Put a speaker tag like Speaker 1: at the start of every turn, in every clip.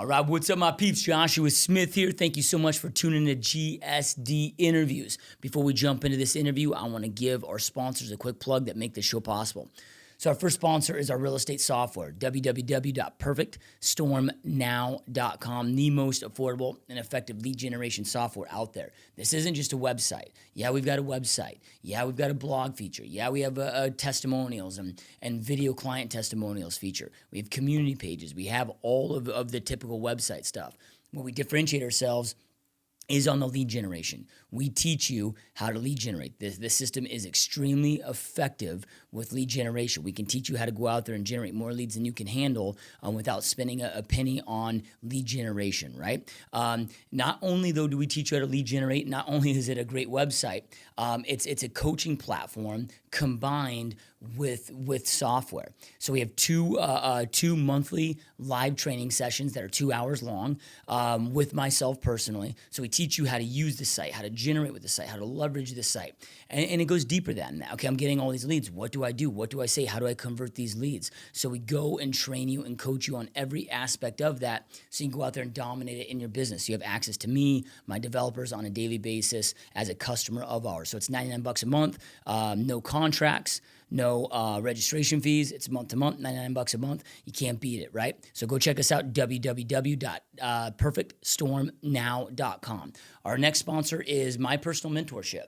Speaker 1: All right, what's up, my peeps? Joshua Smith here. Thank you so much for tuning in to GSD Interviews. Before we jump into this interview, I want to give our sponsors a quick plug that make this show possible. So our first sponsor is our real estate software, www.perfectstormnow.com, the most affordable and effective lead generation software out there. This isn't just a website. Yeah, we've got a website. Yeah, we've got a blog feature. Yeah, we have testimonials and video client testimonials feature. We have community pages. We have all of the typical website stuff. Where we differentiate ourselves is on the lead generation. We teach you how to lead generate. The system is extremely effective with lead generation. We can teach you how to go out there and generate more leads than you can handle without spending a penny on lead generation, right? Not only, though, do we teach you how to lead generate, not only is it a great website, it's a coaching platform combined with software. So we have two monthly live training sessions that are 2 hours long with myself personally. So we teach you how to use the site, how to generate with the site, how to leverage the site. And it goes deeper than that. Okay, I'm getting all these leads. What do I do? What do I say? How do I convert these leads? So we go and train you and coach you on every aspect of that so you can go out there and dominate it in your business. You have access to me, my developers on a daily basis as a customer of ours. So it's $99 a month, no contracts, no registration fees. It's month to month, $99 a month. You can't beat it, right? So go check us out, www.perfectstormnow.com. Our next sponsor is my personal mentorship.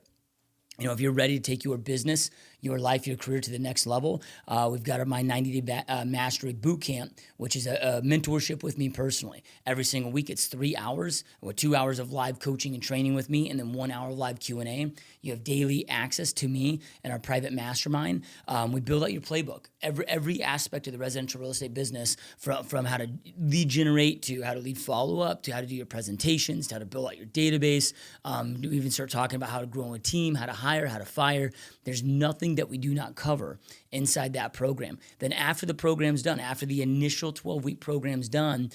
Speaker 1: You know, if you're ready to take your business, your life, your career to the next level, we've got my 90-day mastery boot camp, which is a mentorship with me personally. Every single week, it's 3 hours or 2 hours of live coaching and training with me, and then 1 hour live Q&A. You have daily access to me and our private mastermind. We build out your playbook, every aspect of the residential real estate business, from how to lead generate to how to lead follow-up to how to do your presentations to how to build out your database. We even start talking about how to grow a team, how to hire, how to fire. There's nothing that we do not cover inside that program. Then after the program's done, after the initial 12-week program's done,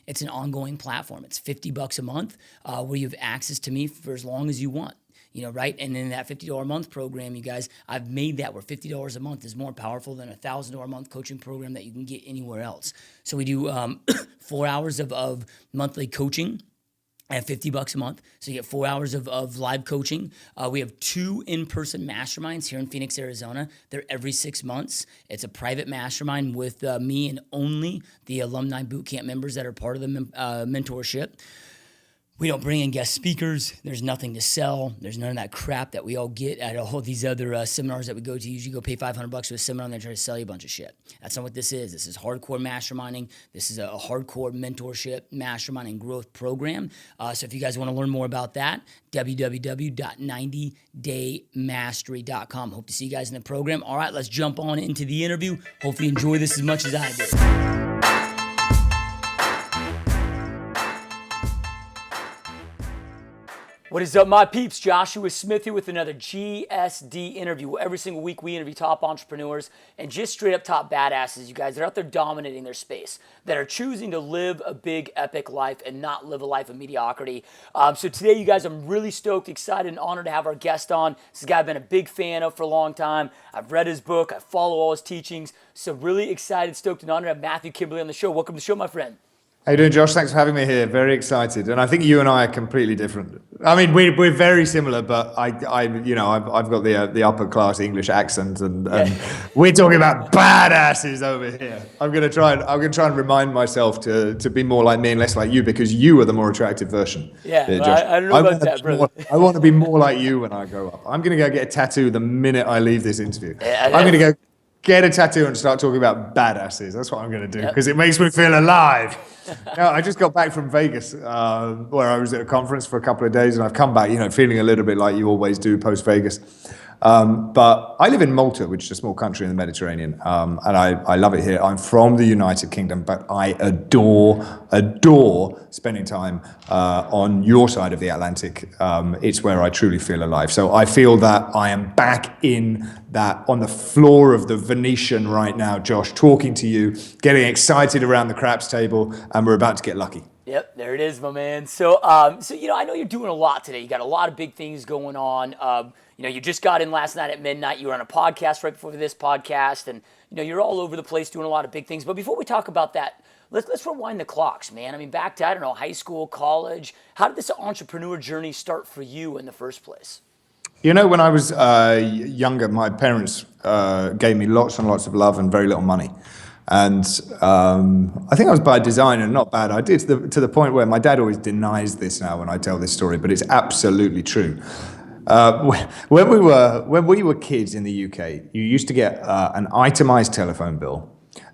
Speaker 1: it's an ongoing platform. It's $50 a month where you have access to me for as long as you want. You know, right? And in that $50 a month program, you guys, I've made that where $50 a month is more powerful than a $1,000 a month coaching program that you can get anywhere else. So we do 4 hours of monthly coaching at $50 a month. So you get 4 hours of live coaching. We have 2 in-person masterminds here in Phoenix, Arizona. They're every 6 months. It's a private mastermind with me and only the alumni bootcamp members that are part of the mentorship. We don't bring in guest speakers. There's nothing to sell. There's none of that crap that we all get at all these other seminars that we go to. You usually go pay $500 to a seminar and they try to sell you a bunch of shit. That's not what this is. This is hardcore masterminding. This is a hardcore mentorship, mastermind, and growth program. So if you guys want to learn more about that, www.90daymastery.com. Hope to see you guys in the program. All right, let's jump on into the interview. Hopefully you enjoy this as much as I did. What is up, my peeps? Joshua Smith here with another GSD interview. Every single week we interview top entrepreneurs and just straight up top badasses, you guys. They're out there dominating their space, that are choosing to live a big, epic life and not live a life of mediocrity. So today, you guys, I'm really stoked, excited, and honored to have our guest on. This is a guy I've been a big fan of for a long time. I've read his book. I follow all his teachings. So really excited, stoked, and honored to have Matthew Kimberley on the show. Welcome to the show, my friend.
Speaker 2: How you doing, Josh? Thanks for having me here. Very excited, and I think you and I are completely different. I mean, we're very similar, but I've got the upper class English accent, and we're talking about badasses over here. I'm gonna try and remind myself to be more like me and less like you, because you are the more attractive version.
Speaker 1: Yeah, Josh. I don't know about that, brother.
Speaker 2: I want to be more like you when I grow up. I'm gonna go get a tattoo the minute I leave this interview. I'm gonna go get a tattoo and start talking about badasses. That's what I'm going to do, because it makes me feel alive. Now, I just got back from Vegas, where I was at a conference for a couple of days, and I've come back, feeling a little bit like you always do post-Vegas. But I live in Malta, which is a small country in the Mediterranean, and I love it here. I'm from the United Kingdom, but I adore spending time on your side of the Atlantic. It's where I truly feel alive. So I feel that I am back on the floor of the Venetian right now, Josh, talking to you, getting excited around the craps table, and we're about to get lucky.
Speaker 1: Yep, there it is, my man. So I know you're doing a lot today. You got a lot of big things going on. You just got in last night at midnight. You were on a podcast right before this podcast, and you're all over the place doing a lot of big things. But before we talk about that, let's rewind the clocks, man. I mean, back to, I don't know, high school, college. How did this entrepreneur journey start for you in the first place?
Speaker 2: You know, when I was younger, my parents gave me lots and lots of love and very little money. And I think I was by design and not bad ideas, to the point where my dad always denies this now when I tell this story, but it's absolutely true. When we were kids in the UK, you used to get an itemized telephone bill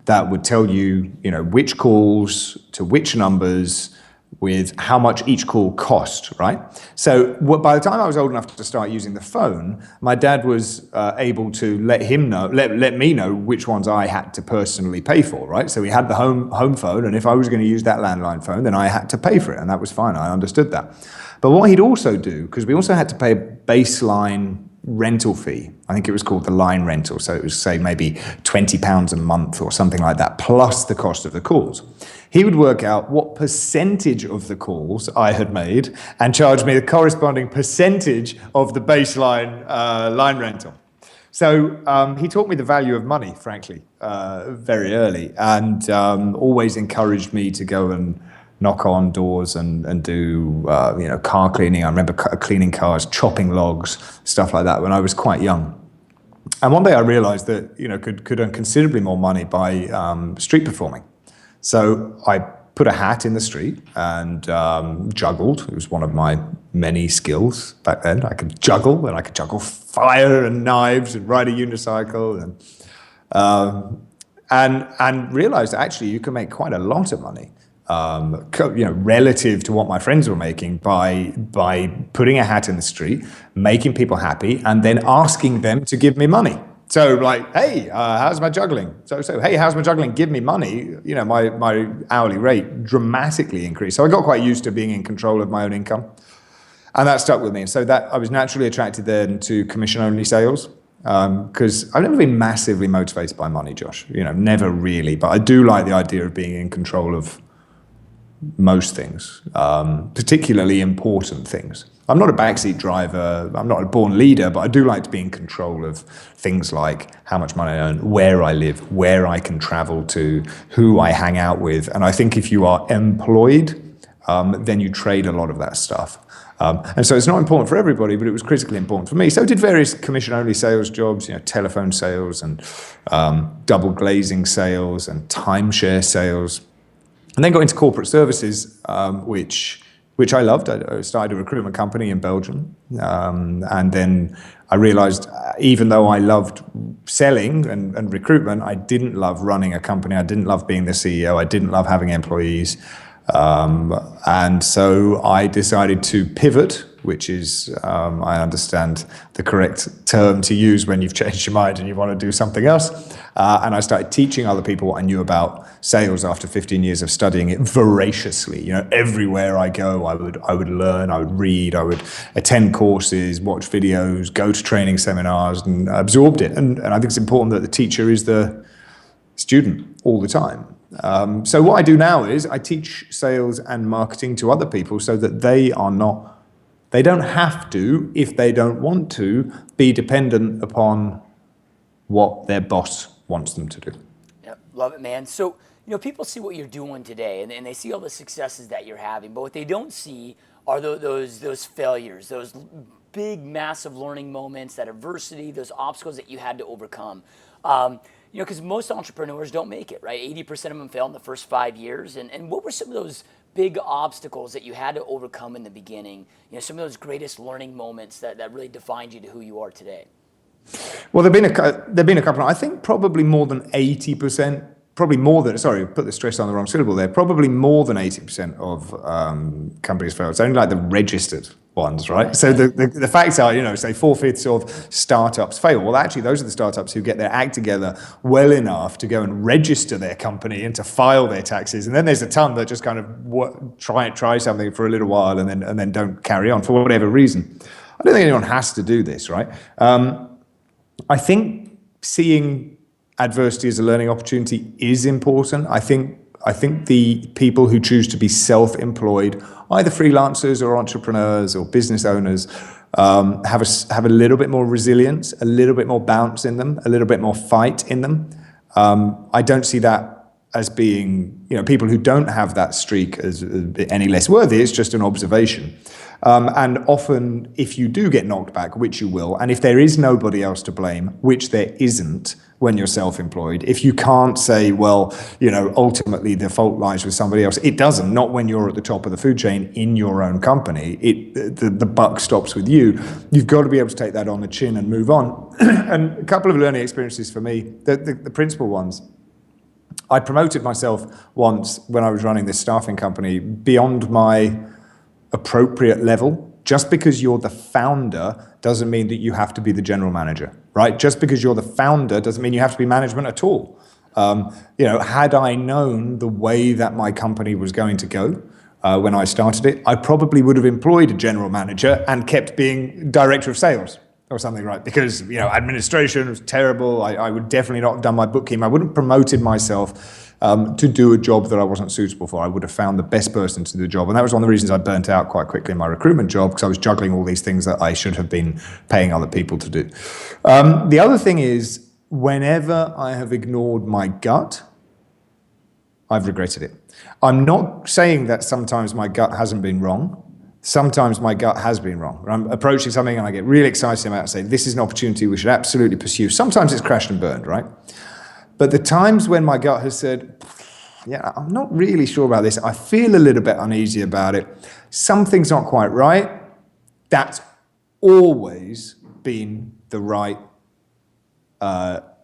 Speaker 2: that would tell you, you know, which calls to which numbers with how much each call cost, right? So by the time I was old enough to start using the phone, my dad was able to let me know which ones I had to personally pay for, right? So we had the home phone, and if I was going to use that landline phone, then I had to pay for it, and that was fine. I understood that. But what he'd also do, because we also had to pay a baseline rental fee. I think it was called the line rental. So it was, say, maybe £20 a month or something like that, plus the cost of the calls. He would work out what percentage of the calls I had made and charge me the corresponding percentage of the baseline line rental. So he taught me the value of money, frankly, very early, and always encouraged me to go and knock on doors and do car cleaning. I remember cleaning cars, chopping logs, stuff like that when I was quite young. And one day I realized that could earn considerably more money by street performing. So I put a hat in the street and juggled. It was one of my many skills back then. I could juggle, and I could juggle fire and knives and ride a unicycle, and realized actually you can make quite a lot of money. Relative to what my friends were making by putting a hat in the street, making people happy, and then asking them to give me money. So like, hey, how's my juggling? So hey, how's my juggling? Give me money. My hourly rate dramatically increased. So I got quite used to being in control of my own income, and that stuck with me. And so that I was naturally attracted then to commission-only sales. Because I've never been massively motivated by money, Josh. Never really. But I do like the idea of being in control of most things, particularly important things. I'm not a backseat driver, I'm not a born leader, but I do like to be in control of things like how much money I earn, where I live, where I can travel to, who I hang out with. And I think if you are employed, then you trade a lot of that stuff. And so it's not important for everybody, but it was critically important for me. So I did various commission-only sales jobs, telephone sales and double glazing sales and timeshare sales. And then got into corporate services, which I loved. I started a recruitment company in Belgium. And then I realized, even though I loved selling and recruitment, I didn't love running a company. I didn't love being the CEO. I didn't love having employees. And so I decided to pivot, which is, I understand, the correct term to use when you've changed your mind and you want to do something else. And I started teaching other people what I knew about sales after 15 years of studying it voraciously. Everywhere I go, I would learn, I would read, I would attend courses, watch videos, go to training seminars, and absorbed it. And I think it's important that the teacher is the student all the time. So what I do now is I teach sales and marketing to other people so that they don't have to, if they don't want to, be dependent upon what their boss wants them to do.
Speaker 1: Yep, love it, man. So, people see what you're doing today, and they see all the successes that you're having, but what they don't see are those failures, those big, massive learning moments, that adversity, those obstacles that you had to overcome. Because most entrepreneurs don't make it, right? 80% of them fail in the first 5 years. And what were some of those big obstacles that you had to overcome in the beginning? Some of those greatest learning moments that really defined you to who you are today.
Speaker 2: Well, there've been a couple. I think probably more than 80%. Sorry, put the stress on the wrong syllable there. Probably more than 80% of companies fail. It's only like the registered ones, right? So the facts are, say 4/5 of startups fail. Well, actually, those are the startups who get their act together well enough to go and register their company and to file their taxes. And then there's a ton that just kind of try something for a little while and then don't carry on for whatever reason. I don't think anyone has to do this, right? I think seeing adversity as a learning opportunity is important. I think the people who choose to be self-employed, either freelancers or entrepreneurs or business owners, have a little bit more resilience, a little bit more bounce in them, a little bit more fight in them. I don't see that as being, people who don't have that streak as any less worthy. It's just an observation. And often, if you do get knocked back, which you will, and if there is nobody else to blame, which there isn't when you're self-employed, if you can't say, well, ultimately the fault lies with somebody else, it doesn't. Not when you're at the top of the food chain in your own company. The buck stops with you. You've got to be able to take that on the chin and move on. And a couple of learning experiences for me, the principal ones. I promoted myself once when I was running this staffing company beyond my appropriate level. Just because you're the founder doesn't mean that you have to be the general manager, right? Just because you're the founder doesn't mean you have to be management at all. Had I known the way that my company was going to go when I started it, I probably would have employed a general manager and kept being director of sales or something, right? Because, administration was terrible. I would definitely not have done my bookkeeping. I wouldn't have promoted myself to do a job that I wasn't suitable for. I would have found the best person to do the job. And that was one of the reasons I burnt out quite quickly in my recruitment job, because I was juggling all these things that I should have been paying other people to do. The other thing is, whenever I have ignored my gut, I've regretted it. I'm not saying that sometimes my gut hasn't been wrong. Sometimes my gut has been wrong. When I'm approaching something and I get really excited about it and say, this is an opportunity we should absolutely pursue. Sometimes it's crashed and burned, right? But the times when my gut has said, yeah, I'm not really sure about this, I feel a little bit uneasy about it, something's not quite right, that's always been the right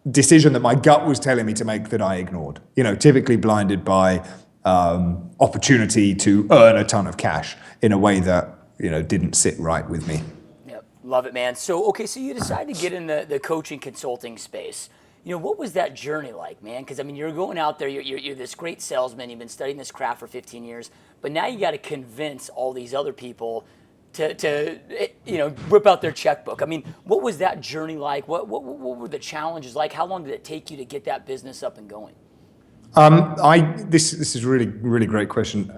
Speaker 2: decision that my gut was telling me to make that I ignored. Typically blinded by opportunity to earn a ton of cash in a way that, didn't sit right with me.
Speaker 1: Yep, love it, man. So you decided to get in the coaching consulting space. What was that journey like, man? Because, you're going out there, you're this great salesman, you've been studying this craft for 15 years, but now you got to convince all these other people to whip out their checkbook. What was that journey like? What were the challenges like? How long did it take you to get that business up and going?
Speaker 2: This is a really great question.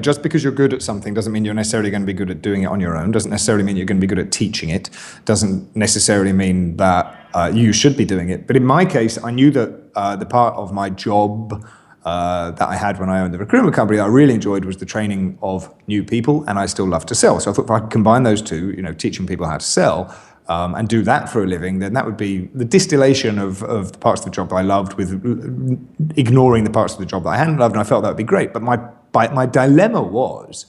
Speaker 2: Just because you're good at something doesn't mean you're necessarily going to be good at doing it on your own. Doesn't necessarily mean you're going to be good at teaching it. Doesn't necessarily mean that you should be doing it. But in my case, I knew that the part of my job that I had when I owned the recruitment company that I really enjoyed was the training of new people, and I still love to sell. So I thought if I could combine those two, teaching people how to sell, and do that for a living, then that would be the distillation of the parts of the job that I loved with ignoring the parts of the job that I hadn't loved, and I felt that would be great. But my dilemma was,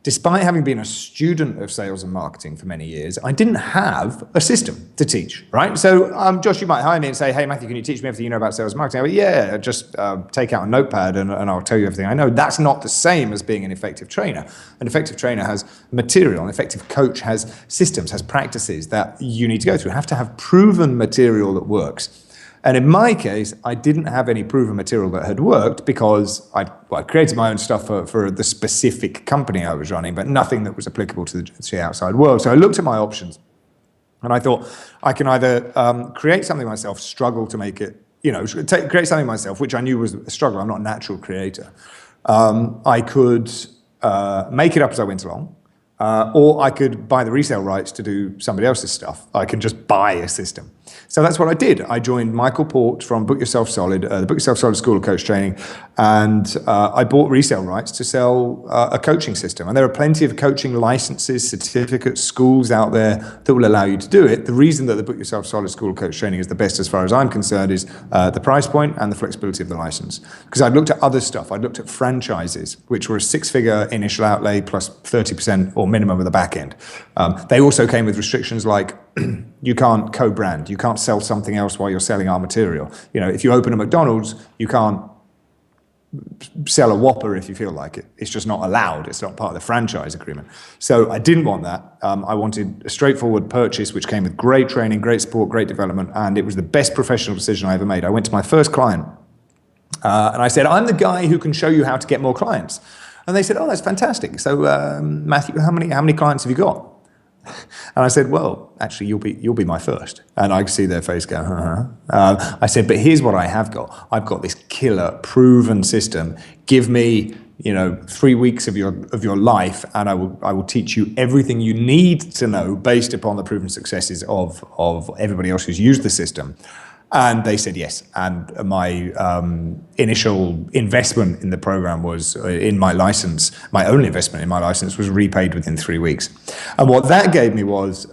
Speaker 2: despite having been a student of sales and marketing for many years, I didn't have a system to teach, right? So, Josh, you might hire me and say, hey, Matthew, can you teach me everything you know about sales and marketing? I go, yeah, just take out a notepad and I'll tell you everything I know. That's not the same as being an effective trainer. An effective trainer has material. An effective coach has systems, has practices that you need to go through. You have to have proven material that works. And in my case, I didn't have any proven material that had worked because I created my own stuff for the specific company I was running, but nothing that was applicable to the outside world. So I looked at my options and I thought I can either create something myself, struggle to make it, create something myself, which I knew was a struggle. I'm not a natural creator. I could make it up as I went along. Or I could buy the resale rights to do somebody else's stuff. I can just buy a system. So that's what I did. I joined Michael Port from Book Yourself Solid, the Book Yourself Solid School of Coach Training, and I bought resale rights to sell a coaching system. And there are plenty of coaching licenses, certificates, schools out there that will allow you to do it. The reason that the Book Yourself Solid School of Coach Training is the best as far as I'm concerned is the price point and the flexibility of the license. Because I'd looked at other stuff. I'd looked at franchises, which were a 6-figure initial outlay plus 30% or minimum of the back end. They also came with restrictions like you can't co-brand, you can't sell something else while you're selling our material. If you open a McDonald's, you can't sell a Whopper if you feel like it. It's just not allowed. It's not part of the franchise agreement. So I didn't want that. I wanted a straightforward purchase, which came with great training, great support, great development, and it was the best professional decision I ever made. I went to my first client and I said, I'm the guy who can show you how to get more clients. And they said, oh, that's fantastic. So Matthew, how many clients have you got? And I said, well, actually, you'll be my first. And I could see their face go, I said, but here's what I have got. I've got this killer, proven system. Give me, 3 weeks of your life, and I will teach you everything you need to know based upon the proven successes of everybody else who's used the system. And they said yes. And my initial investment in the program was in my license. My only investment in my license was repaid within 3 weeks. And what that gave me was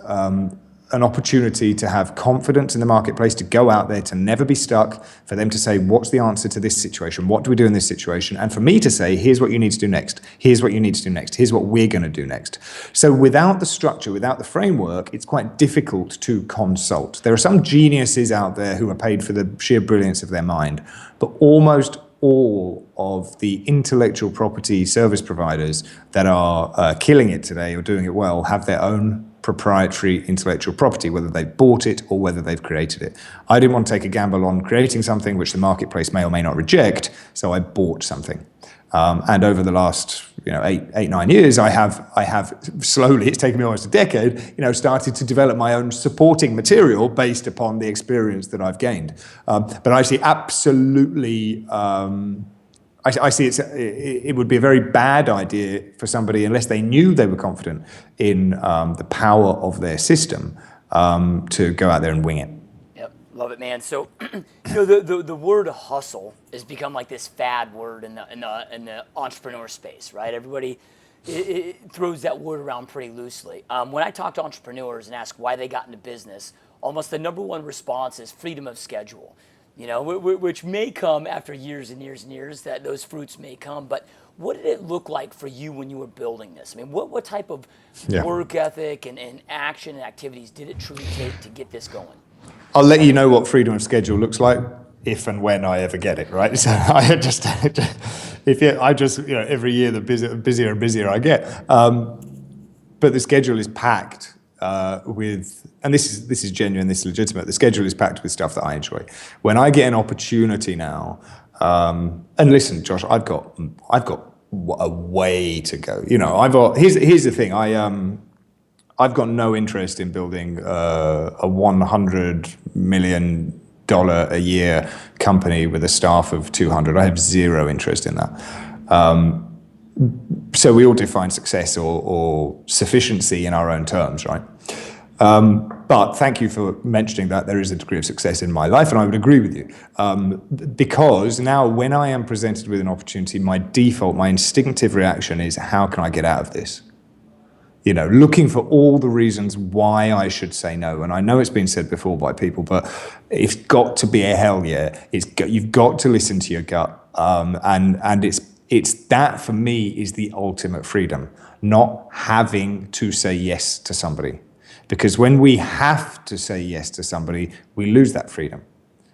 Speaker 2: an opportunity to have confidence in the marketplace, to go out there, to never be stuck, for them to say, what's the answer to this situation? What do we do in this situation? And for me to say, here's what you need to do next. Here's what you need to do next. Here's what we're going to do next. So without the structure, without the framework, it's quite difficult to consult. There are some geniuses out there who are paid for the sheer brilliance of their mind, but almost all of the intellectual property service providers that are killing it today or doing it well have their own proprietary intellectual property, whether they've bought it or whether they've created it. I didn't want to take a gamble on creating something which the marketplace may or may not reject, so I bought something. And over the last 8-9 years, I have slowly, it's taken me almost a decade, started to develop my own supporting material based upon the experience that I've gained. But I see absolutely, I see it would be a very bad idea for somebody, unless they knew they were confident in the power of their system, to go out there and wing it.
Speaker 1: Love it, man. So, the word hustle has become like this fad word in the entrepreneur space, right? Everybody it throws that word around pretty loosely. When I talk to entrepreneurs and ask why they got into business, almost the number one response is freedom of schedule. Which may come after years and years and years, that those fruits may come. But what did it look like for you when you were building this? I mean, what type of work ethic and action and activities did it truly take to get this going?
Speaker 2: I'll let you know what freedom of schedule looks like if and when I ever get it, right? So every year the busier and busier I get. But the schedule is packed with, and this is genuine, this is legitimate. The schedule is packed with stuff that I enjoy. When I get an opportunity now, and listen, Josh, I've got a way to go. Here's the thing. I've got no interest in building a $100 million a year company with a staff of 200. I have zero interest in that. So we all define success or sufficiency in our own terms, right? But thank you for mentioning that there is a degree of success in my life, and I would agree with you. Because now when I am presented with an opportunity, my instinctive reaction is, how can I get out of this? Looking for all the reasons why I should say no. And I know it's been said before by people, but it's got to be a hell yeah. You've got to listen to your gut. And it's that, for me, is the ultimate freedom, not having to say yes to somebody. Because when we have to say yes to somebody, we lose that freedom.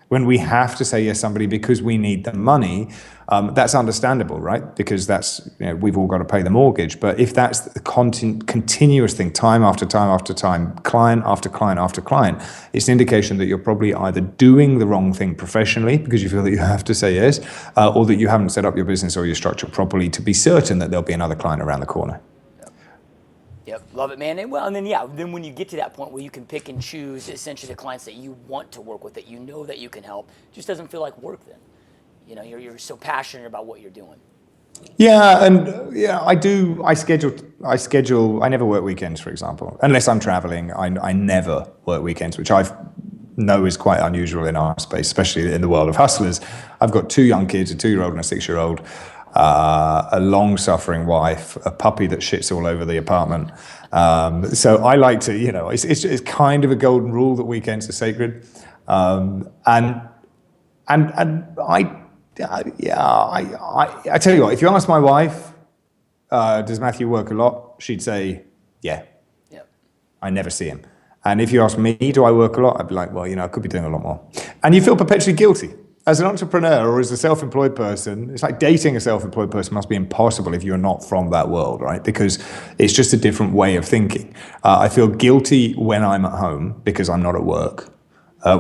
Speaker 2: When we have to say yes to somebody because we need the money, that's understandable, right? Because that's, we've all got to pay the mortgage. But if that's the continuous thing, time after time after time, client after client after client, it's an indication that you're probably either doing the wrong thing professionally because you feel that you have to say yes, or that you haven't set up your business or your structure properly to be certain that there'll be another client around the corner.
Speaker 1: Yep, love it, man. And then when you get to that point where you can pick and choose essentially the clients that you want to work with, that you know that you can help, it just doesn't feel like work then. You're so passionate about what you're doing.
Speaker 2: Yeah, and I do. I schedule. I never work weekends, for example, unless I'm traveling. I never work weekends, which I know is quite unusual in our space, especially in the world of hustlers. I've got 2 young kids, a 2-year-old and a 6-year-old. A long-suffering wife, a puppy that shits all over the apartment. So I like to, it's kind of a golden rule that weekends are sacred. And I tell you what, if you ask my wife, does Matthew work a lot? She'd say, yeah. Yep. I never see him. And if you ask me, do I work a lot? I'd be like, well, I could be doing a lot more. And you feel perpetually guilty. As an entrepreneur or as a self-employed person, it's like dating a self-employed person must be impossible if you're not from that world, right? Because it's just a different way of thinking. I feel guilty when I'm at home because I'm not at work,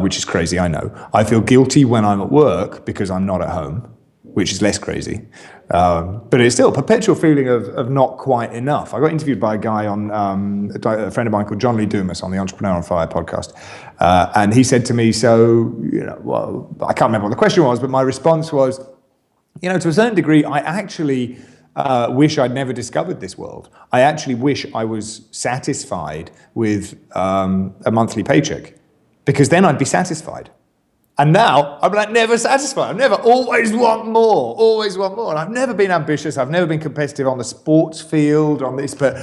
Speaker 2: which is crazy, I know. I feel guilty when I'm at work because I'm not at home, which is less crazy. But it's still a perpetual feeling of not quite enough. I got interviewed by a guy on, a friend of mine called John Lee Dumas on the Entrepreneur on Fire podcast. And he said to me, well, I can't remember what the question was, but my response was, to a certain degree, I actually wish I'd never discovered this world. I actually wish I was satisfied with a monthly paycheck, because then I'd be satisfied. And now I'm like never satisfied. I'm never always want more. And I've never been ambitious. I've never been competitive on the sports field on this, but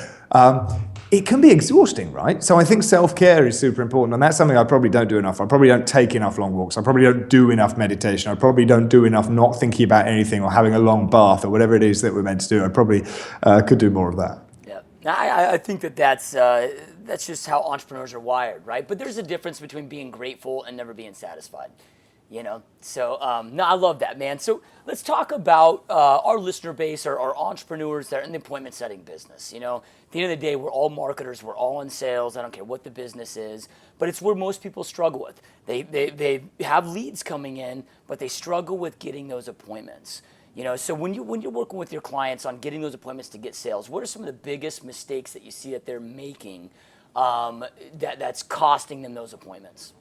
Speaker 2: it can be exhausting, right? So I think self-care is super important. And that's something I probably don't do enough. I probably don't take enough long walks. I probably don't do enough meditation. I probably don't do enough not thinking about anything or having a long bath or whatever it is that we're meant to do. I probably could do more of that.
Speaker 1: Yeah, I think that's just how entrepreneurs are wired, right? But there's a difference between being grateful and never being satisfied, So, no, I love that, man. So let's talk about our listener base, our entrepreneurs that are in the appointment setting business. At the end of the day, we're all marketers. We're all in sales. I don't care what the business is, but it's where most people struggle with. They have leads coming in, but they struggle with getting those appointments. So when you're working with your clients on getting those appointments to get sales, what are some of the biggest mistakes that you see that they're making that's costing them those appointments?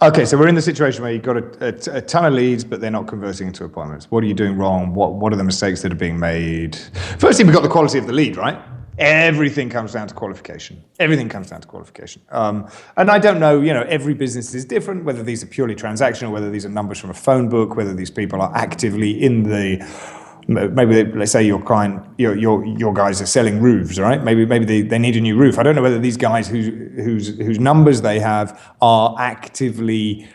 Speaker 2: Okay, so we're in the situation where you've got a ton of leads, but they're not converting into appointments. What are you doing wrong? What are the mistakes that are being made? Firstly, we've got the quality of the lead, right? Everything comes down to qualification. Everything comes down to qualification. And I don't know, every business is different, whether these are purely transactional, whether these are numbers from a phone book, whether these people are actively in the, maybe let's say your client, your guys are selling roofs, right? Maybe they need a new roof. I don't know whether these guys whose numbers they have are actively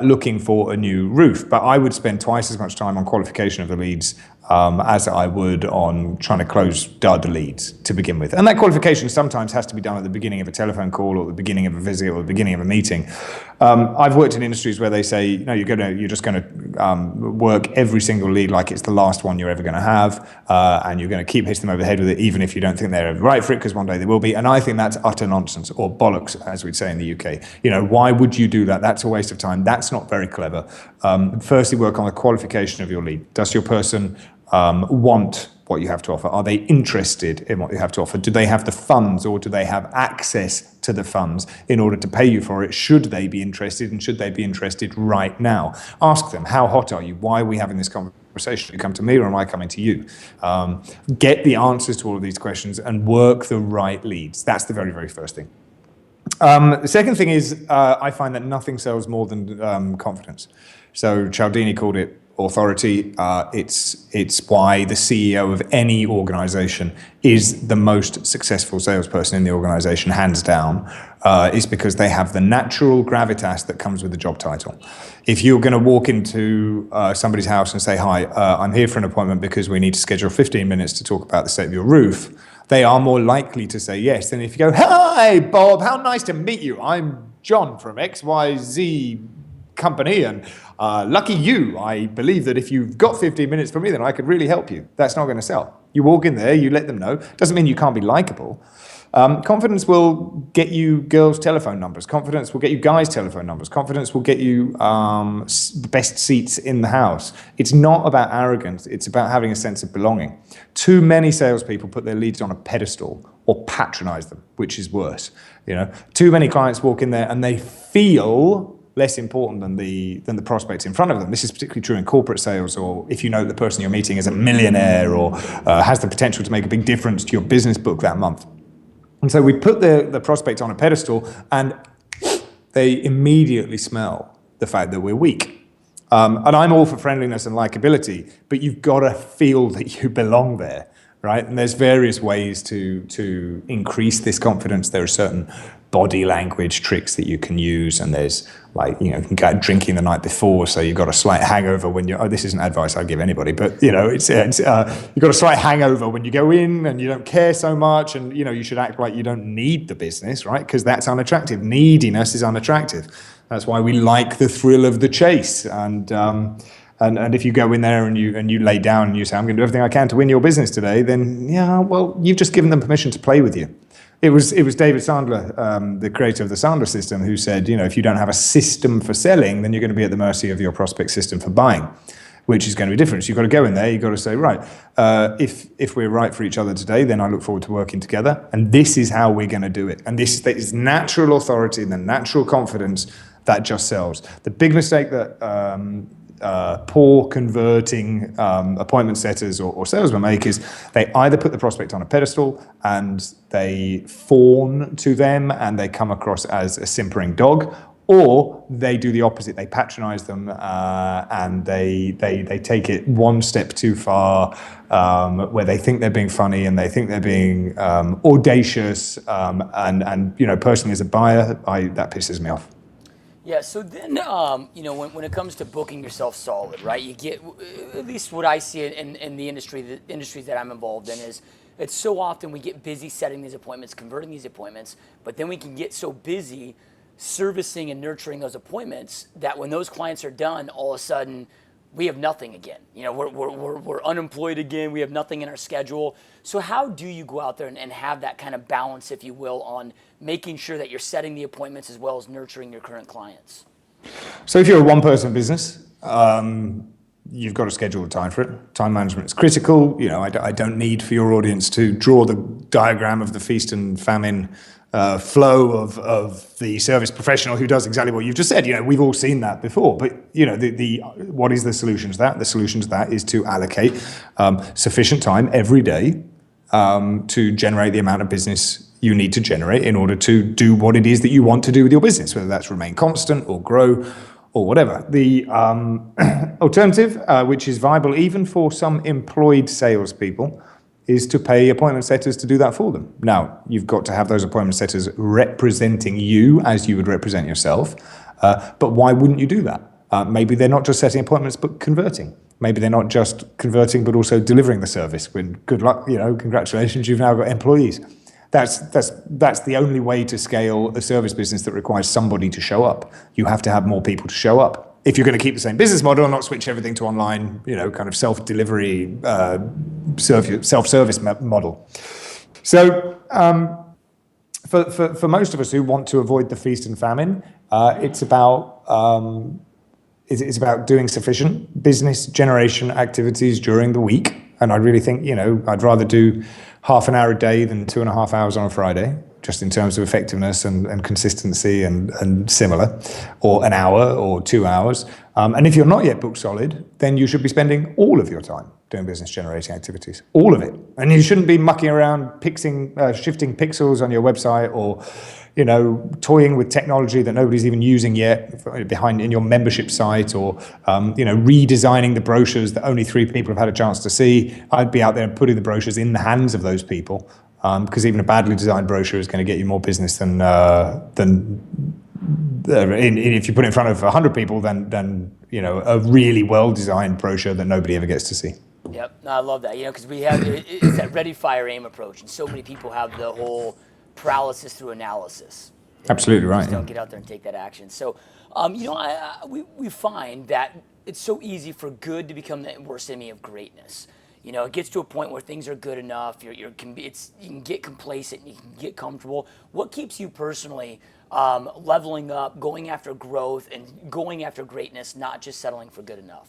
Speaker 2: looking for a new roof. But I would spend twice as much time on qualification of the leads as I would on trying to close dud leads to begin with. And that qualification sometimes has to be done at the beginning of a telephone call or the beginning of a visit or the beginning of a meeting. I've worked in industries where they say, no, you're just going to work every single lead like it's the last one you're ever going to have, and you're going to keep hitting them over the head with it, even if you don't think they're right for it, because one day they will be. And I think that's utter nonsense, or bollocks, as we'd say in the UK. Why would you do that? That's a waste of time. That's not very clever. Firstly, work on the qualification of your lead. Does your person want what you have to offer? Are they interested in what you have to offer? Do they have the funds, or do they have access to the funds in order to pay you for it? Should they be interested, and should they be interested right now? Ask them, how hot are you? Why are we having this conversation? You come to me, or am I coming to you? Get the answers to all of these questions and work the right leads. That's the very, very first thing. The second thing is, I find that nothing sells more than confidence. So Cialdini called it authority. It's why the CEO of any organization is the most successful salesperson in the organization, hands down, is because they have the natural gravitas that comes with the job title. If you're going to walk into somebody's house and say, hi, I'm here for an appointment because we need to schedule 15 minutes to talk about the state of your roof, they are more likely to say yes than if you go, hi, Bob, how nice to meet you. I'm John from XYZ company, and lucky you, I believe that if you've got 15 minutes for me, then I could really help you. That's not going to sell. You walk in there, you let them know. Doesn't mean you can't be likable. Confidence will get you girls' telephone numbers. Confidence will get you guys' telephone numbers. Confidence will get you the best seats in the house. It's not about arrogance. It's about having a sense of belonging. Too many salespeople put their leads on a pedestal or patronize them, which is worse. Too many clients walk in there and they feel less important than the prospects in front of them. This is particularly true in corporate sales, or if you know the person you're meeting is a millionaire or has the potential to make a big difference to your business book that month. And so we put the prospect on a pedestal, and they immediately smell the fact that we're weak. And I'm all for friendliness and likability, but you've got to feel that you belong there, right? And there's various ways to increase this confidence. There are certain body language tricks that you can use, and there's you can go out drinking the night before, so you've got a slight hangover when you're, this isn't advice I'd give anybody, but you've got a slight hangover when you go in and you don't care so much, and you should act like you don't need the business, right? Because that's unattractive. Neediness is unattractive. That's why we like the thrill of the chase. And if you go in there and you lay down and you say, I'm going to do everything I can to win your business today, then you've just given them permission to play with you. It was David Sandler, the creator of the Sandler system, who said, if you don't have a system for selling, then you're going to be at the mercy of your prospect system for buying, which is going to be different. So you've got to go in there, you've got to say, right, if we're right for each other today, then I look forward to working together, and this is how we're going to do it. And this is natural authority and the natural confidence that just sells. The big mistake that poor converting appointment setters or salesmen make is they either put the prospect on a pedestal and they fawn to them and they come across as a simpering dog, or they do the opposite. They patronize them and they take it one step too far, where they think they're being funny and they think they're being audacious. And personally as a buyer, that pisses me off.
Speaker 1: Yeah, so then, when it comes to booking yourself solid, right, you get, at least what I see in the industries that I'm involved in is, it's so often we get busy setting these appointments, converting these appointments, but then we can get so busy servicing and nurturing those appointments that when those clients are done, all of a sudden, we have nothing again. We're unemployed again. We have nothing in our schedule. So how do you go out there and have that kind of balance, if you will, on making sure that you're setting the appointments as well as nurturing your current clients?
Speaker 2: So if you're a one-person business, you've got to schedule the time for it. Time management is critical. I don't need for your audience to draw the diagram of the feast and famine flow of the service professional who does exactly what you've just said. We've all seen that before. But what is the solution to that? The solution to that is to allocate sufficient time every day to generate the amount of business you need to generate in order to do what it is that you want to do with your business, whether that's remain constant or grow or whatever. The alternative, which is viable even for some employed salespeople, is to pay appointment setters to do that for them. Now, you've got to have those appointment setters representing you as you would represent yourself. But why wouldn't you do that? Maybe they're not just setting appointments, but converting. Maybe they're not just converting, but also delivering the service. Good luck, congratulations, you've now got employees. That's the only way to scale a service business that requires somebody to show up. You have to have more people to show up. If you're going to keep the same business model and not switch everything to online, kind of self-delivery, self-service model. So for most of us who want to avoid the feast and famine, it's about doing sufficient business generation activities during the week. And I really think, I'd rather do half an hour a day than 2.5 hours on a Friday, just in terms of effectiveness and consistency and similar, or an hour or 2 hours. And if you're not yet booked solid, then you should be spending all of your time doing business generating activities, all of it. And you shouldn't be mucking around, shifting pixels on your website or, toying with technology that nobody's even using yet in your membership site, or, redesigning the brochures that only 3 people have had a chance to see. I'd be out there putting the brochures in the hands of those people, because even a badly designed brochure is going to get you more business than if you put it in front of 100 people than a really well designed brochure that nobody ever gets to see.
Speaker 1: Yep, no, I love that. Because we have it's that ready, fire, aim approach, and so many people have the whole paralysis through analysis.
Speaker 2: Absolutely right.
Speaker 1: Just don't get out there and take that action. So, we find that it's so easy for good to become the worst enemy of greatness. It gets to a point where things are good enough. You can get complacent, you can get comfortable. What keeps you personally leveling up, going after growth, and going after greatness, not just settling for good enough?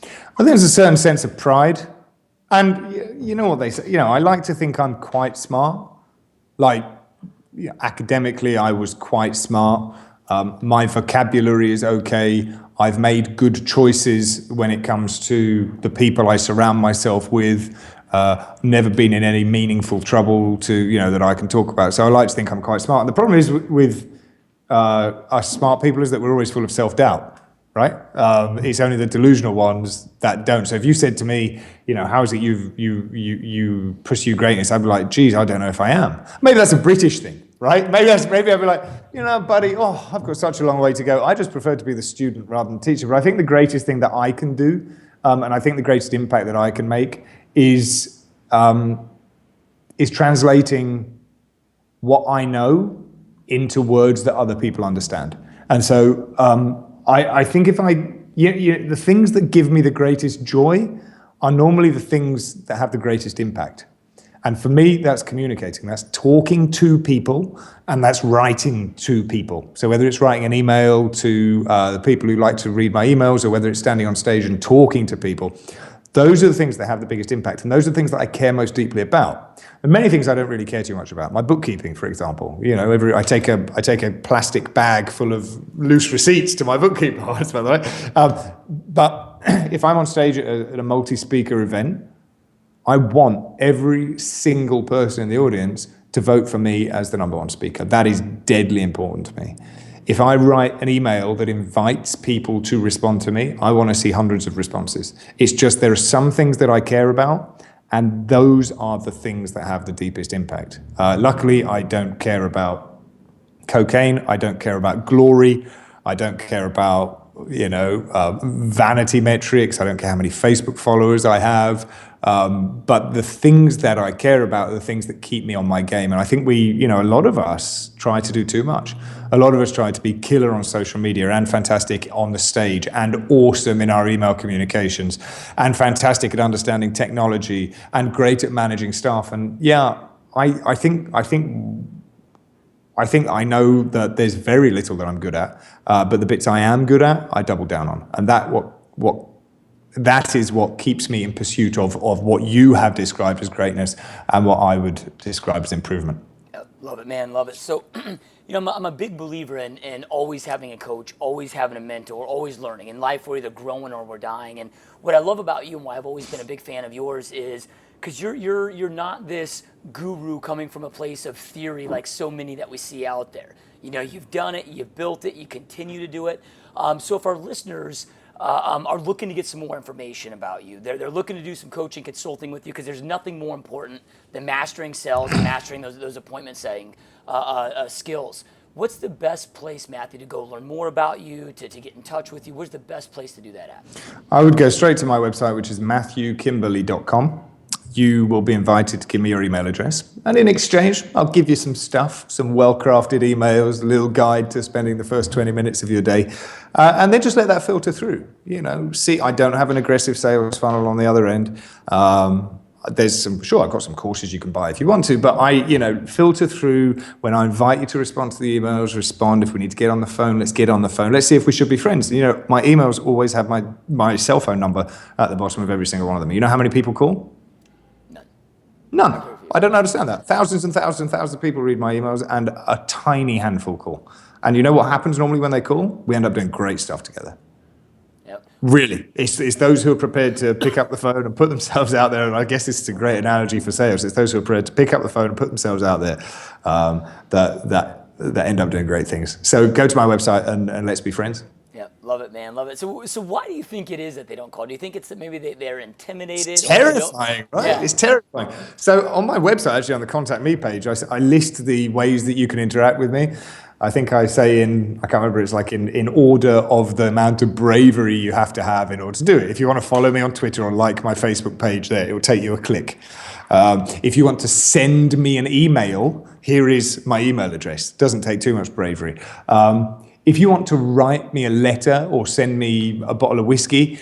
Speaker 2: I think there's a certain sense of pride. And you know what they say, I like to think I'm quite smart. Academically, I was quite smart. My vocabulary is okay. I've made good choices when it comes to the people I surround myself with. Never been in any meaningful trouble that I can talk about. So I like to think I'm quite smart. And the problem is with us smart people is that we're always full of self-doubt. Right? It's only the delusional ones that don't. So if you said to me, how is it you pursue greatness? I'd be like, geez, I don't know if I am. Maybe that's a British thing, right? Maybe I'd be like, buddy, I've got such a long way to go. I just prefer to be the student rather than the teacher. But I think the greatest thing that I can do, and I think the greatest impact that I can make is translating what I know into words that other people understand. And so I think the things that give me the greatest joy are normally the things that have the greatest impact. And for me, that's communicating. That's talking to people, and that's writing to people. So whether it's writing an email to the people who like to read my emails, or whether it's standing on stage and talking to people, those are the things that have the biggest impact. And those are the things that I care most deeply about. And many things I don't really care too much about. My bookkeeping, for example. I take a plastic bag full of loose receipts to my bookkeeper, by the way. But if I'm on stage at a multi-speaker event, I want every single person in the audience to vote for me as the number one speaker. That is deadly important to me. If I write an email that invites people to respond to me, I want to see hundreds of responses. It's just there are some things that I care about, and those are the things that have the deepest impact. Luckily, I don't care about cocaine. I don't care about glory. I don't care about vanity metrics. I don't care how many Facebook followers I have. But the things that I care about are the things that keep me on my game. And I think a lot of us try to do too much. A lot of us try to be killer on social media and fantastic on the stage and awesome in our email communications and fantastic at understanding technology and great at managing staff. And I think I know that there's very little that I'm good at, but the bits I am good at, I double down on. And that is what keeps me in pursuit of what you have described as greatness and what I would describe as improvement.
Speaker 1: Love it, man. Love it. So, I'm a big believer in always having a coach, always having a mentor, always learning. In life, we're either growing or we're dying. And what I love about you and why I've always been a big fan of yours is because you're not this guru coming from a place of theory like so many that we see out there. You've done it, you've built it, you continue to do it. So if our listeners are looking to get some more information about you, they're looking to do some coaching, consulting with you, because there's nothing more important than mastering sales and mastering those appointment setting skills. What's the best place, Matthew, to go learn more about you, to get in touch with you? Where's the best place to do that at?
Speaker 2: I would go straight to my website, which is matthewkimberley.com. You will be invited to give me your email address. And in exchange, I'll give you some stuff, some well-crafted emails, a little guide to spending the first 20 minutes of your day. And then just let that filter through. See, I don't have an aggressive sales funnel on the other end. I've got some courses you can buy if you want to, but I filter through. When I invite you to respond to the emails, respond. If we need to get on the phone, let's get on the phone. Let's see if we should be friends. My emails always have my cell phone number at the bottom of every single one of them. You know how many people call? None. I don't understand that. Thousands and thousands and thousands of people read my emails and a tiny handful call. And you know what happens normally when they call? We end up doing great stuff together.
Speaker 1: Yep.
Speaker 2: Really. It's those who are prepared to pick up the phone and put themselves out there. And I guess this is a great analogy for sales. It's those who are prepared to pick up the phone and put themselves out there that end up doing great things. So go to my website and let's be friends.
Speaker 1: Yeah, love it, man, love it. So why do you think it is that they don't call? Do you think it's that maybe they're intimidated?
Speaker 2: It's terrifying, right? Yeah. It's terrifying. So on my website, actually on the Contact Me page, I list the ways that you can interact with me. I think I say I can't remember, it's like in order of the amount of bravery you have to have in order to do it. If you want to follow me on Twitter or like my Facebook page there, it will take you a click. If you want to send me an email, here is my email address. It doesn't take too much bravery. If you want to write me a letter or send me a bottle of whiskey,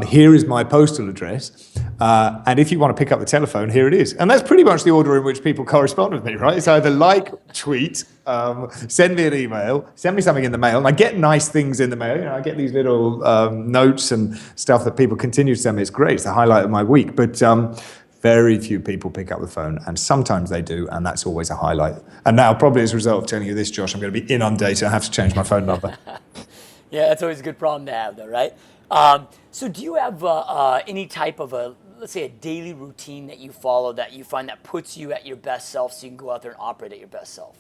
Speaker 2: here is my postal address. And if you want to pick up the telephone, here it is. And that's pretty much the order in which people correspond with me, right? It's either like, tweet, send me an email, send me something in the mail. And I get nice things in the mail. I get these little notes and stuff that people continue to send me. It's great. It's the highlight of my week. But very few people pick up the phone, and sometimes they do, and that's always a highlight. And now, probably as a result of telling you this, Josh, I'm going to be inundated. I have to change my phone number.
Speaker 1: Yeah, that's always a good problem to have, though, right? So do you have any type of let's say, a daily routine that you follow that you find that puts you at your best self so you can go out there and operate at your best self?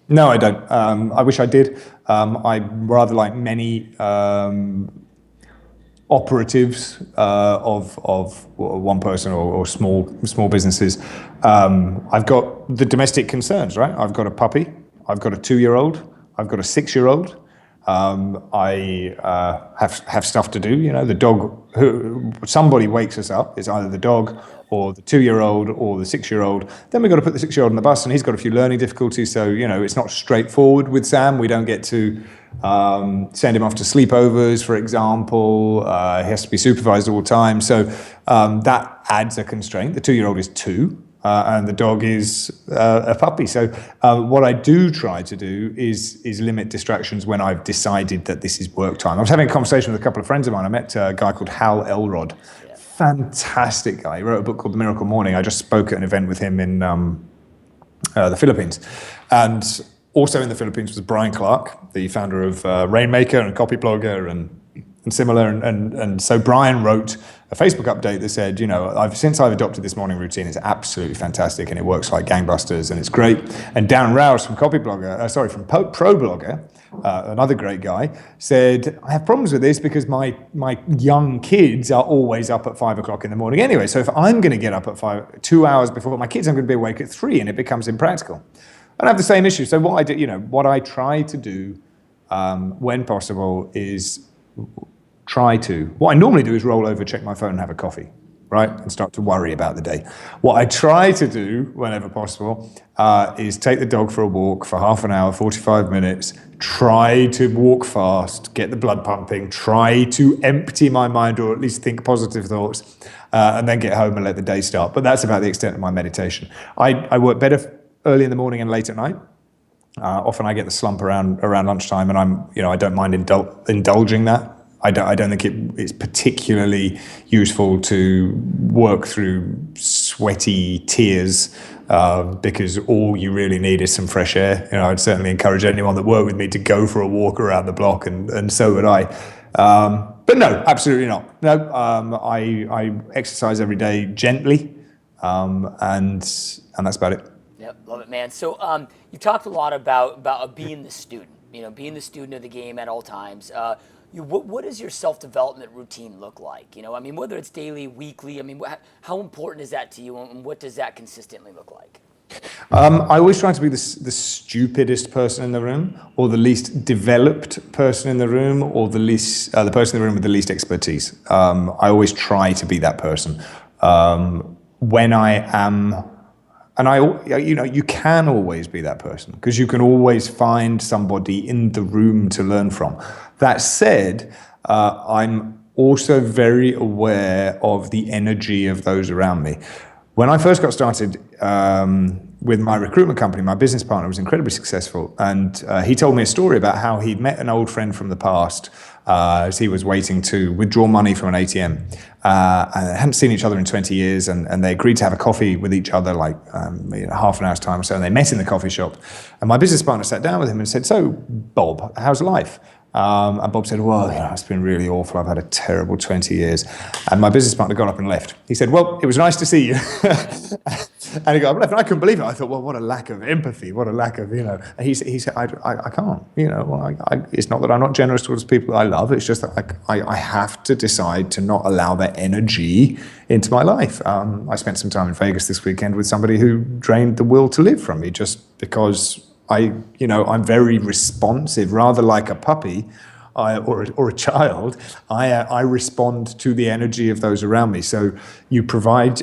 Speaker 2: No, I don't. I wish I did. I'm rather like many operatives of one person or small businesses. I've got the domestic concerns, right? I've got a puppy, I've got a 2-year-old, I've got a 6-year-old. I have stuff to do. The dog. Somebody wakes us up. It's either the dog or the 2-year-old or the 6-year-old. Then we've got to put the 6-year-old on the bus, and he's got a few learning difficulties. So it's not straightforward with Sam. We don't get to send him off to sleepovers, for example. He has to be supervised all the time. So that adds a constraint. The 2-year-old is 2. And the dog is a puppy. So what I do try to do is limit distractions when I've decided that this is work time. I was having a conversation with a couple of friends of mine. I met a guy called Hal Elrod. Yeah. Fantastic guy. He wrote a book called The Miracle Morning. I just spoke at an event with him in the Philippines. And also in the Philippines was Brian Clark, the founder of Rainmaker and Copy Blogger and similar. And so Brian wrote a Facebook update that said, since I've adopted this morning routine, it's absolutely fantastic and it works like gangbusters and it's great. And Darren Rouse from ProBlogger, another great guy, said, I have problems with this because my young kids are always up at 5 o'clock in the morning anyway. So if I'm going to get up at 2 hours before my kids, I'm going to be awake at 3 and it becomes impractical. And I have the same issue. So what I try to do when possible is what I normally do is roll over, check my phone and have a coffee, right? And start to worry about the day. What I try to do whenever possible is take the dog for a walk for half an hour, 45 minutes, try to walk fast, get the blood pumping, try to empty my mind or at least think positive thoughts, and then get home and let the day start. But that's about the extent of my meditation. I work better early in the morning and late at night. Often I get the slump around lunchtime, and I don't mind indulging that. I don't think it's particularly useful to work through sweaty tears because all you really need is some fresh air. I'd certainly encourage anyone that worked with me to go for a walk around the block, and so would I. But no, absolutely not. No, I exercise every day gently, and that's about it.
Speaker 1: Yep, love it, man. So you talked a lot about being the student. Being the student of the game at all times. What does your self-development routine look like? Whether it's daily, weekly. How important is that to you, and what does that consistently look like?
Speaker 2: I always try to be the stupidest person in the room, or the least developed person in the room, or the person in the room with the least expertise. I always try to be that person. When I am, and you can always be that person because you can always find somebody in the room to learn from. That said, I'm also very aware of the energy of those around me. When I first got started with my recruitment company, my business partner was incredibly successful, and he told me a story about how he'd met an old friend from the past as he was waiting to withdraw money from an ATM. And they hadn't seen each other in 20 years, and they agreed to have a coffee with each other, like half an hour's time or so, and they met in the coffee shop. And my business partner sat down with him and said, "So, Bob, how's life?" And Bob said, "Well, it's been really awful. I've had a terrible 20 years. And my business partner got up and left. He said, "Well, it was nice to see you." And he got up and left. And I couldn't believe it. I thought, well, what a lack of empathy. What a lack of, And he said, I can't, it's not that I'm not generous towards people that I love. It's just that I have to decide to not allow that energy into my life. I spent some time in Vegas this weekend with somebody who drained the will to live from me just because I'm very responsive, rather like a puppy or a child. I respond to the energy of those around me. So you provide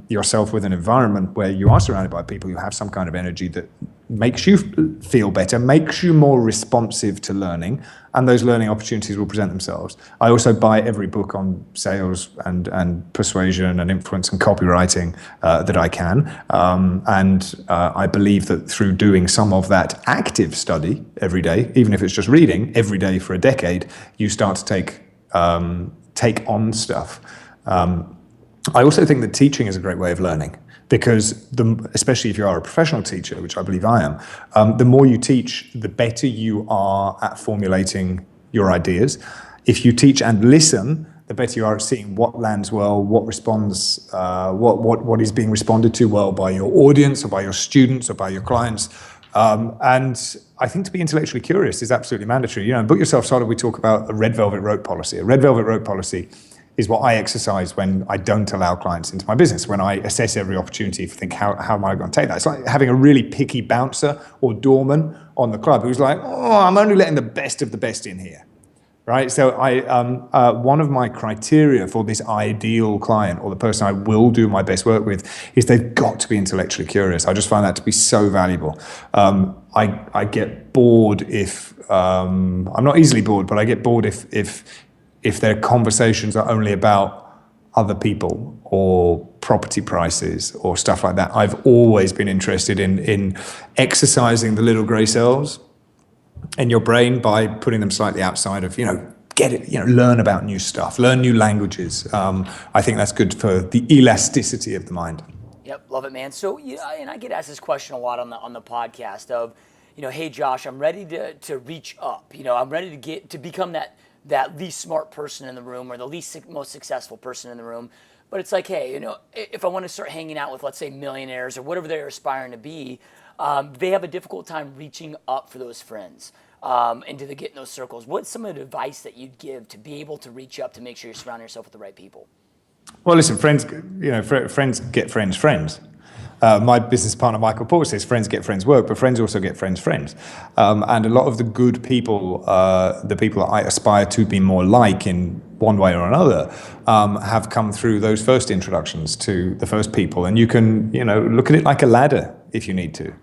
Speaker 2: yourself with an environment where you are surrounded by people who have some kind of energy that makes you feel better, makes you more responsive to learning, and those learning opportunities will present themselves. I also buy every book on sales and persuasion and influence and copywriting that I can. And I believe that through doing some of that active study every day, even if it's just reading every day for a decade, you start to take on stuff. I also think that teaching is a great way of learning. Because especially if you are a professional teacher, which I believe I am, the more you teach, the better you are at formulating your ideas. If you teach and listen, the better you are at seeing what lands well, what responds, what is being responded to well by your audience or by your students or by your clients. And I think to be intellectually curious is absolutely mandatory. In Book Yourself Started, we talk about a red velvet rope policy. A red velvet rope policy is what I exercise when I don't allow clients into my business, when I assess every opportunity to think, how am I going to take that? It's like having a really picky bouncer or doorman on the club who's like, I'm only letting the best of the best in here, right? So one of my criteria for this ideal client or the person I will do my best work with is they've got to be intellectually curious. I just find that to be so valuable. I get bored if, I'm not easily bored, but I get bored if their conversations are only about other people or property prices or stuff like that. I've always been interested in exercising the little grey cells in your brain by putting them slightly outside of, get it, learn about new stuff, learn new languages. I think that's good for the elasticity of the mind.
Speaker 1: Yep, love it, man. So, and I get asked this question a lot on the podcast of, hey, Josh, I'm ready to reach up. I'm ready to become that least smart person in the room or the most successful person in the room. But it's like, hey, if I want to start hanging out with, let's say, millionaires or whatever they're aspiring to be, they have a difficult time reaching up for those friends and to get in those circles. What's some of the advice that you'd give to be able to reach up to make sure you're surrounding yourself with the right people?
Speaker 2: Well, listen, friends, friends get friends. My business partner, Michael Paul, says friends get friends work, but friends also get friends. And a lot of the good people, the people that I aspire to be more like in one way or another, have come through those first introductions to the first people. And you can, look at it like a ladder if you need to.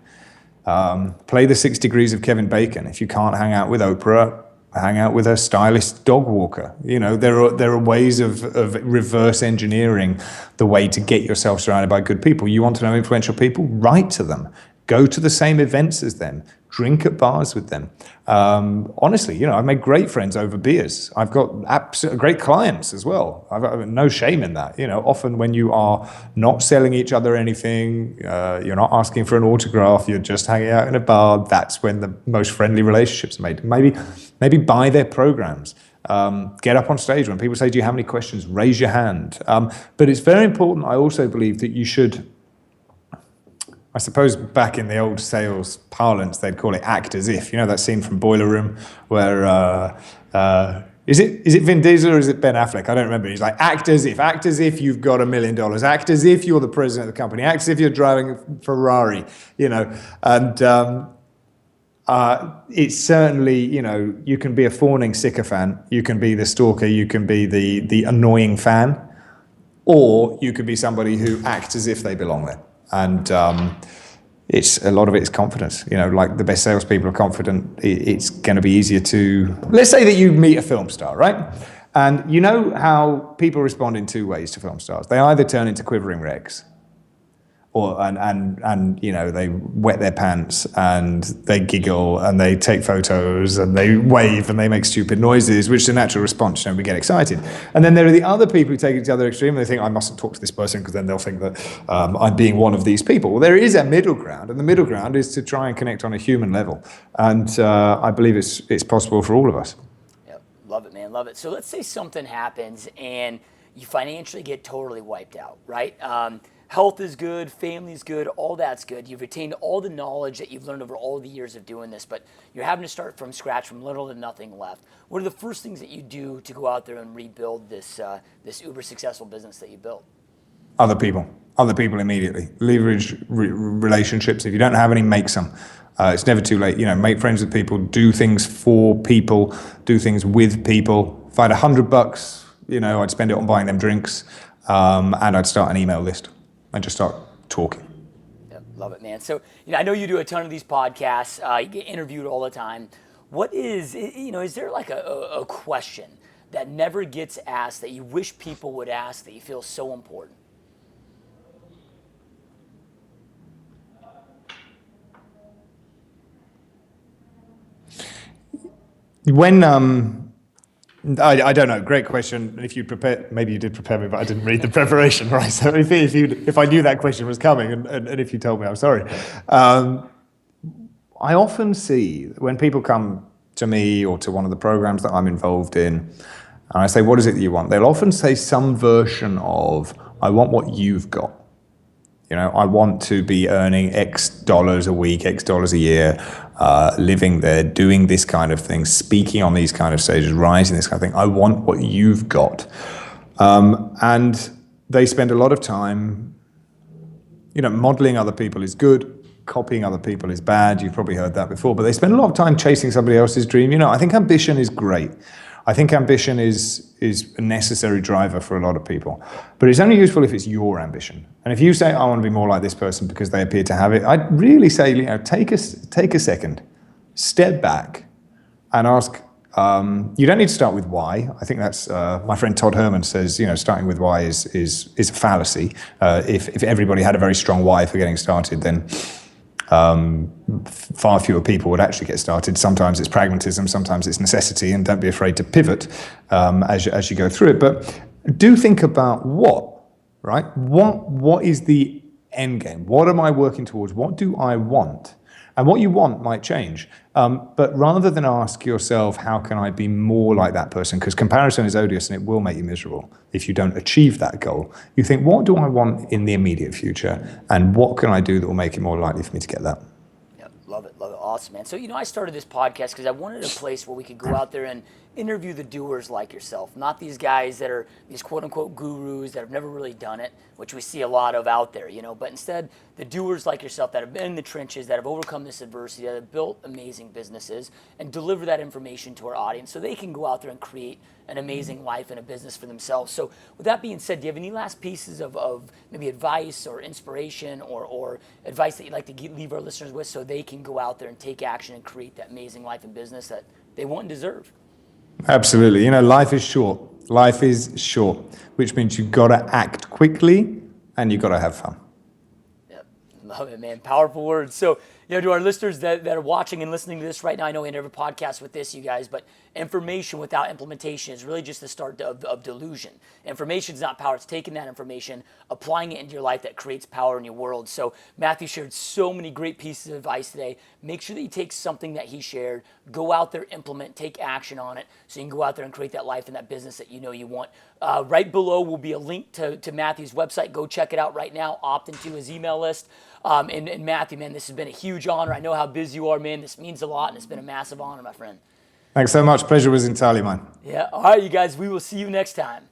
Speaker 2: Play the 6 degrees of Kevin Bacon. If you can't hang out with Oprah, hang out with a stylist dog walker. There are ways of reverse engineering the way to get yourself surrounded by good people. You want to know influential people? Write to them. Go to the same events as them. Drink at bars with them. Honestly, I've made great friends over beers. I've got great clients as well. I've got no shame in that. Often when you are not selling each other anything, you're not asking for an autograph, you're just hanging out in a bar, that's when the most friendly relationships are made. Maybe buy their programs. Get up on stage when people say, do you have any questions? Raise your hand. But it's very important, I also believe, that you should, I suppose back in the old sales parlance, they'd call it act as if. That scene from Boiler Room where, is it Vin Diesel or is it Ben Affleck? I don't remember. He's like, act as if you've got $1 million, act as if you're the president of the company, act as if you're driving a Ferrari, and it's certainly, you can be a fawning sycophant, you can be the stalker, you can be the annoying fan, or you could be somebody who acts as if they belong there. And it's a lot of it is confidence. Like the best salespeople are confident. It's going to be easier to, let's say that you meet a film star, right? And you know how people respond in 2 ways to film stars. They either turn into quivering wrecks, and they wet their pants and they giggle and they take photos and they wave and they make stupid noises, which is a natural response. We get excited. And then there are the other people who take it to the other extreme and they think, I mustn't talk to this person because then they'll think that I'm being one of these people. Well, there is a middle ground, and the middle ground is to try and connect on a human level. And I believe it's possible for all of us.
Speaker 1: Yep. Love it, man. Love it. So let's say something happens and you financially get totally wiped out, right? Health is good, family's good, all that's good. You've retained all the knowledge that you've learned over all the years of doing this, but you're having to start from scratch, from little to nothing left. What are the first things that you do to go out there and rebuild this uber successful business that you built?
Speaker 2: Other people immediately. Leverage relationships. If you don't have any, make some. It's never too late. Make friends with people, do things for people, do things with people. If I had $100, I'd spend it on buying them drinks, and I'd start an email list. And just start talking.
Speaker 1: Yeah, love it, man. So, I know you do a ton of these podcasts. You get interviewed all the time. What is there like a question that never gets asked that you wish people would ask that you feel so important?
Speaker 2: When I don't know. Great question. If you prepare, maybe you did prepare me, but I didn't read the preparation, right? So if I knew that question was coming, and if you told me, I'm sorry. I often see when people come to me or to one of the programs that I'm involved in, and I say, "What is it that you want?" They'll often say some version of, "I want what you've got." I want to be earning X dollars a week, X dollars a year, living there, doing this kind of thing, speaking on these kind of stages, writing this kind of thing. I want what you've got. And they spend a lot of time, modeling other people is good, copying other people is bad. You've probably heard that before, but they spend a lot of time chasing somebody else's dream. I think ambition is great. I think ambition is a necessary driver for a lot of people, but it's only useful if it's your ambition. And if you say, I want to be more like this person because they appear to have it, I'd really say, take a second, step back and ask, you don't need to start with why. I think that's, my friend Todd Herman says, starting with why is a fallacy. If everybody had a very strong why for getting started, then far fewer people would actually get started. Sometimes it's pragmatism, sometimes it's necessity, and don't be afraid to pivot as you go through it. But do think about what, right? What is the end game? What am I working towards? What do I want? And what you want might change. But rather than ask yourself, how can I be more like that person? Because comparison is odious and it will make you miserable if you don't achieve that goal. You think, what do I want in the immediate future? And what can I do that will make it more likely for me to get that?
Speaker 1: Yep, love it. Awesome, man. So, I started this podcast because I wanted a place where we could go out there and interview the doers like yourself, not these guys that are these quote unquote gurus that have never really done it, which we see a lot of out there, but instead the doers like yourself that have been in the trenches, that have overcome this adversity, that have built amazing businesses and deliver that information to our audience so they can go out there and create an amazing life and a business for themselves. So with that being said, do you have any last pieces of maybe advice or inspiration or advice that you'd like to leave our listeners with so they can go out there and take action and create that amazing life and business that they want and deserve?
Speaker 2: Absolutely. Life is short. Life is short, which means you've got to act quickly and you've got to have fun.
Speaker 1: Yep. Love it, man. Powerful words. So, to our listeners that are watching and listening to this right now, I know we never podcast with this, you guys, but information without implementation is really just the start of delusion. Information is not power. It's taking that information, applying it into your life that creates power in your world. So Matthew shared so many great pieces of advice today. Make sure that you take something that he shared, go out there, implement, take action on it so you can go out there and create that life and that business that you want. Right below will be a link to Matthew's website. Go check it out right now. Opt into his email list. And Matthew, man, this has been a huge honor. I know how busy you are, man. This means a lot, and it's been a massive honor, my friend.
Speaker 2: Thanks so much. Pleasure was entirely mine.
Speaker 1: Yeah. All right, you guys. We will see you next time.